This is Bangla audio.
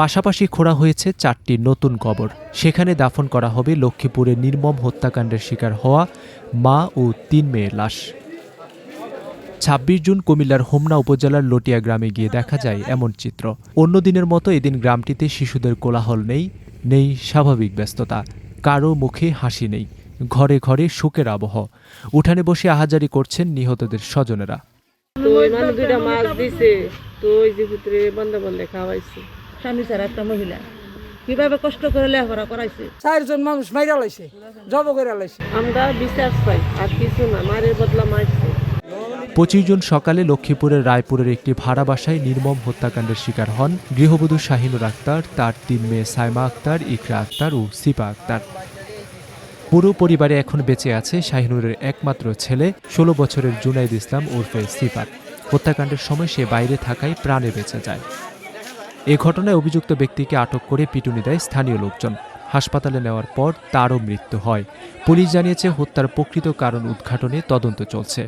পাশাপাশি খোঁড়া হয়েছে 4টি নতুন কবর। সেখানে দাফন করা হবে লক্ষ্মীপুরে নির্মম হত্যাকাণ্ডের শিকার হওয়া মা ও 3 মেয়ের লাশ। 26 জুন কুমিল্লার হোমনা উপজেলার লটিয়া গ্রামে গিয়ে দেখা যায় এমন চিত্র। অন্য দিনের মতো এদিন গ্রামটিতে শিশুদের কোলাহল নেই স্বাভাবিক ব্যস্ততা, কারো মুখে হাসি নেই, ঘরে ঘরে শোকের আবহ। উঠানে বসে আহাজারি করছেন নিহতদের স্বজনেরা। স্বামী ছাড়া একটা মহিলা কিভাবে কষ্ট করে লেখাপড়া করাইছে, 4জন মানুষ মাইরা লাইছে, জব করে লাইছে। আমরা বিচার চাই, আর কিছু না, মারের বদলা মারছে। 25 জুন সকালে লক্ষ্মীপুরের রায়পুরের একটি ভাড়া বাসায় নির্মম হত্যাকাণ্ডের শিকার হন গৃহবধূ শাহিনুর আক্তার, তার 3 মেয়ে সাইমা আক্তার, ইকরা আক্তার ও সিপা আক্তার। পুরো পরিবারে এখন বেঁচে আছে শাহিনুরের একমাত্র ছেলে 16 বছরের জুনাইদ ইসলাম ওরফে সিফাত। হত্যাকাণ্ডের সময় সে বাইরে থাকায় প্রাণে বেঁচে যায়। এ ঘটনায় অভিযুক্ত ব্যক্তিকে আটক করে পিটুনি দেয় স্থানীয় লোকজন। হাসপাতালে নেওয়ার পর তারও মৃত্যু হয়। পুলিশ জানিয়েছে হত্যার প্রকৃত কারণ উদ্ঘাটনে তদন্ত চলছে।